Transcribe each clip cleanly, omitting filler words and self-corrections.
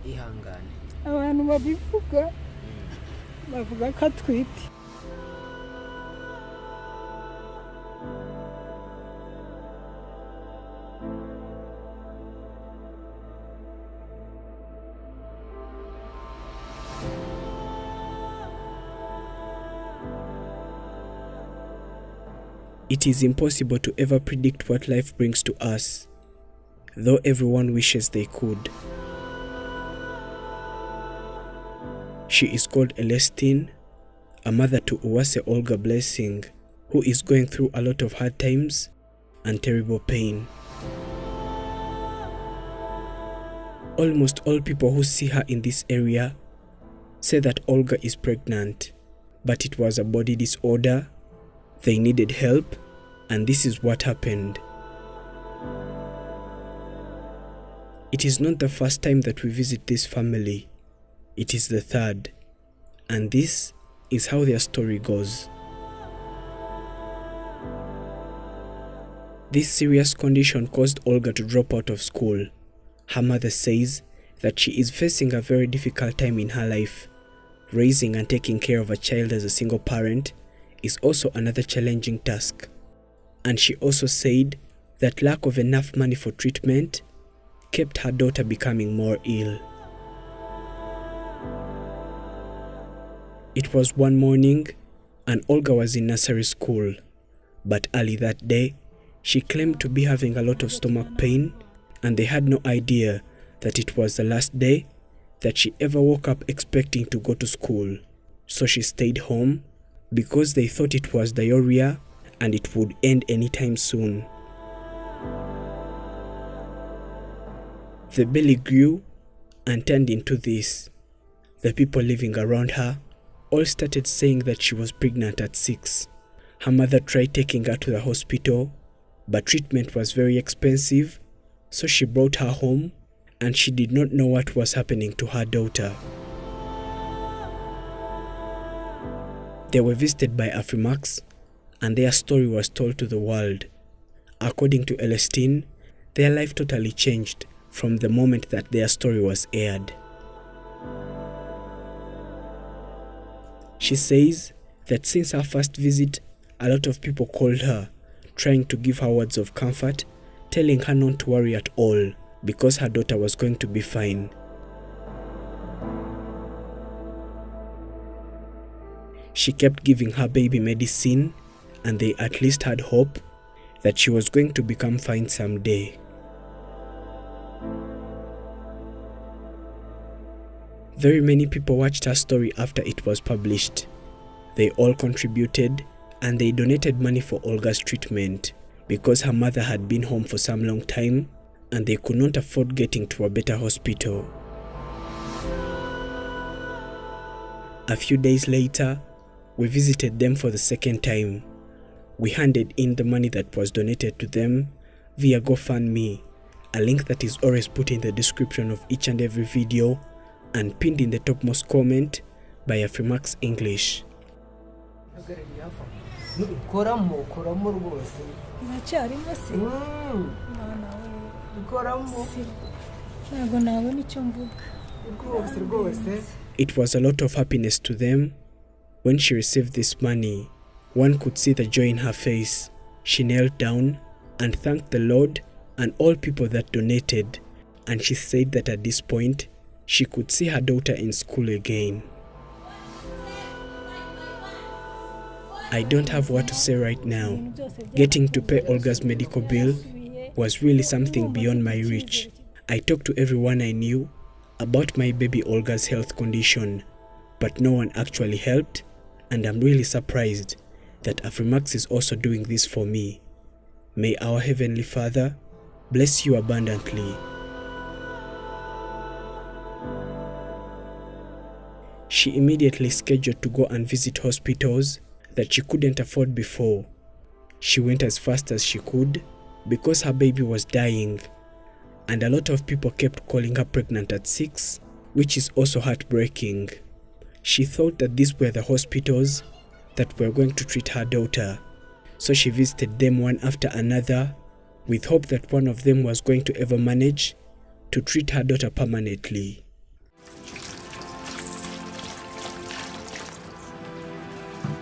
ihangane abantu babivuga bavuga ko atwite. It is impossible to ever predict what life brings to us, though everyone wishes they could. She is called Celestine, a mother to Uwase Olga Blessing, who is going through a lot of hard times and terrible pain. Almost all people who see her in this area say that Olga is pregnant, but it was a body disorder. They needed help, and this is what happened. It is not the first time that we visit this family. It is the third, and this is how their story goes. This serious condition caused Olga to drop out of school. Her mother says that she is facing a very difficult time in her life. Raising and taking care of a child as a single parent is also another challenging task. And she also said that lack of enough money for treatment kept her daughter becoming more ill. It was one morning and Olga was in nursery school, but early that day, she claimed to be having a lot of stomach pain, and they had no idea that it was the last day that she ever woke up expecting to go to school. So she stayed home because they thought it was diarrhea and it would end anytime soon. The belly grew and turned into this. The people living around her all started saying that she was pregnant at 6. Her mother tried taking her to the hospital, but treatment was very expensive, so she brought her home and she did not know what was happening to her daughter. They were visited by Afrimax, and their story was told to the world. According to Celestine, their life totally changed from the moment that their story was aired. She says that since her first visit, a lot of people called her, trying to give her words of comfort, telling her not to worry at all because her daughter was going to be fine. She kept giving her baby medicine, and they at least had hope that she was going to become fine someday. Very many people watched her story after it was published. They all contributed, and they donated money for Olga's treatment because her mother had been home for some long time and they could not afford getting to a better hospital. A few days later, we visited them for the second time. We handed in the money that was donated to them via GoFundMe, a link that is always put in the description of each and every video and pinned in the topmost comment by Afrimax English. It was a lot of happiness to them when she received this money. One could see the joy in her face. She knelt down and thanked the Lord and all people that donated, and she said that at this point, she could see her daughter in school again. I don't have what to say right now. Getting to pay Olga's medical bill was really something beyond my reach. I talked to everyone I knew about my baby Olga's health condition, but no one actually helped, and I'm really surprised that Afrimax is also doing this for me. May our Heavenly Father bless you abundantly. She immediately scheduled to go and visit hospitals that she couldn't afford before. She went as fast as she could because her baby was dying, and a lot of people kept calling her pregnant at 6, which is also heartbreaking. She thought that these were the hospitals that were going to treat her daughter, so she visited them one after another with hope that one of them was going to ever manage to treat her daughter permanently.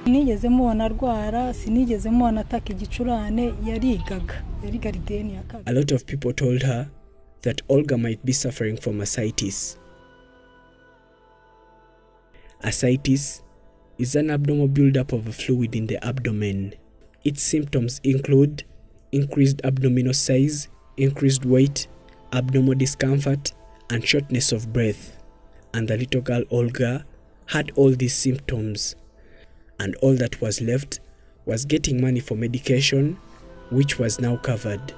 Sinigeze mubona arwara, sinigeze mubona ataka igicurane, yarigaga, yari garideni ya kabiri. A lot of people told her that Olga might be suffering from ascites. Ascites is an abnormal buildup of a fluid in the abdomen. Its symptoms include increased abdominal size, increased weight, abdominal discomfort, and shortness of breath. And the little girl Olga had all these symptoms, and all that was left was getting money for medication, which was now covered.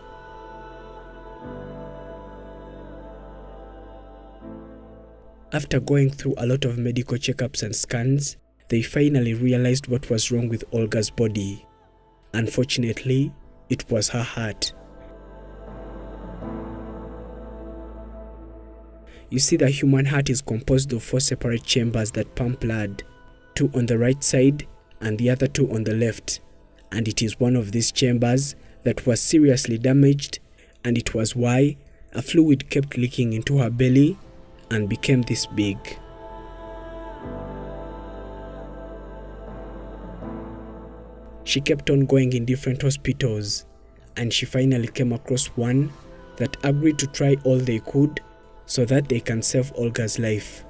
After going through a lot of medical checkups and scans, they finally realized what was wrong with Olga's body. Unfortunately, it was her heart. You see, the human heart is composed of 4 separate chambers that pump blood, 2 on the right side and the other 2 on the left. And it is one of these chambers that was seriously damaged, and it was why a fluid kept leaking into her belly and became this big. She kept on going in different hospitals, and she finally came across one that agreed to try all they could so that they can save Olga's life.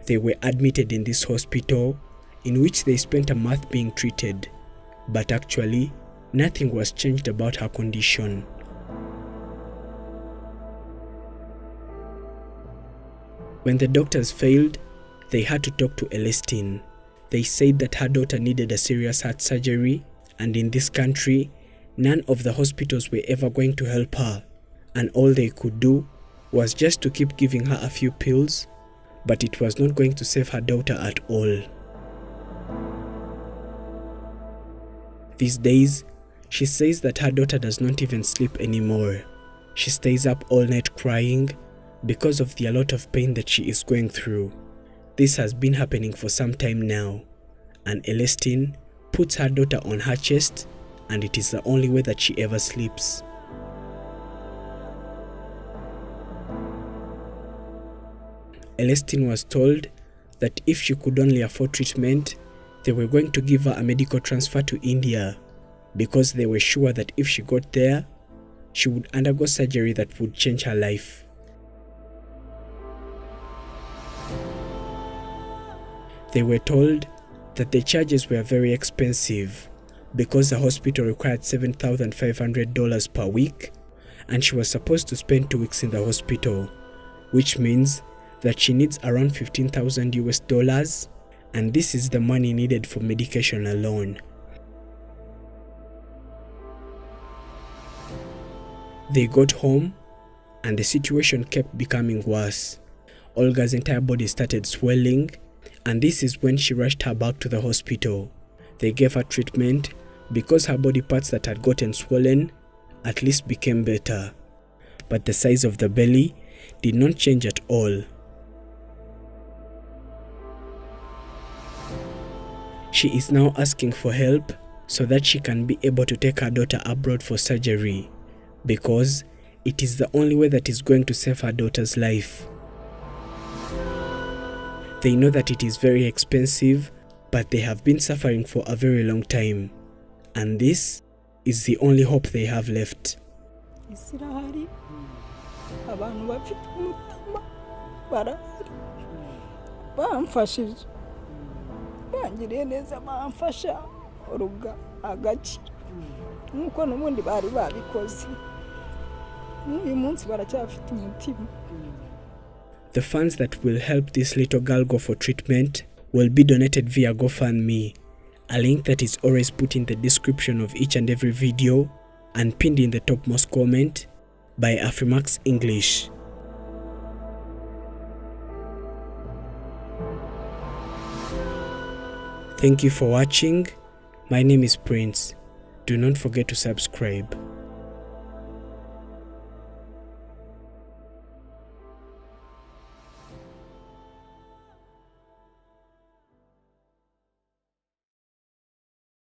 They were admitted in this hospital, in which they spent a month being treated, but actually nothing was changed about her condition. When the doctors failed, they had to talk to Celestine. They said that her daughter needed a serious heart surgery, and in this country, none of the hospitals were ever going to help her, and all they could do was just to keep giving her a few pills, but it was not going to save her daughter at all. These days, she says that her daughter does not even sleep anymore. She stays up all night crying because of the lot of pain that she is going through. This has been happening for some time now, and Celestine puts her daughter on her chest, and it is the only way that she ever sleeps. Celestine was told that if she could only afford treatment, they were going to give her a medical transfer to India, because they were sure that if she got there, she would undergo surgery that would change her life. They were told that the charges were very expensive because the hospital required $7,500 per week, and she was supposed to spend 2 weeks in the hospital, which means that she needs around $15,000, and this is the money needed for medication alone. They got home, and the situation kept becoming worse. Olga's entire body started swelling, and this is when she rushed her back to the hospital. They gave her treatment because her body parts that had gotten swollen at least became better, but the size of the belly did not change at all. She is now asking for help so that she can be able to take her daughter abroad for surgery, because it is the only way that is going to save her daughter's life. They know that it is very expensive, but they have been suffering for a very long time, and this is the only hope they have left. Isirahari abantu bafite umutima barahari bamfashije bangiriye neza bamfasha uruga agaki nkuko n'ubundi bari babikoze uyu munsi baracyafite umutima. The funds that will help this little girl go for treatment will be donated via GoFundMe, a link that is always put in the description of each and every video and pinned in the topmost comment by Afrimax English. Thank you for watching. My name is Prince. Do not forget to subscribe.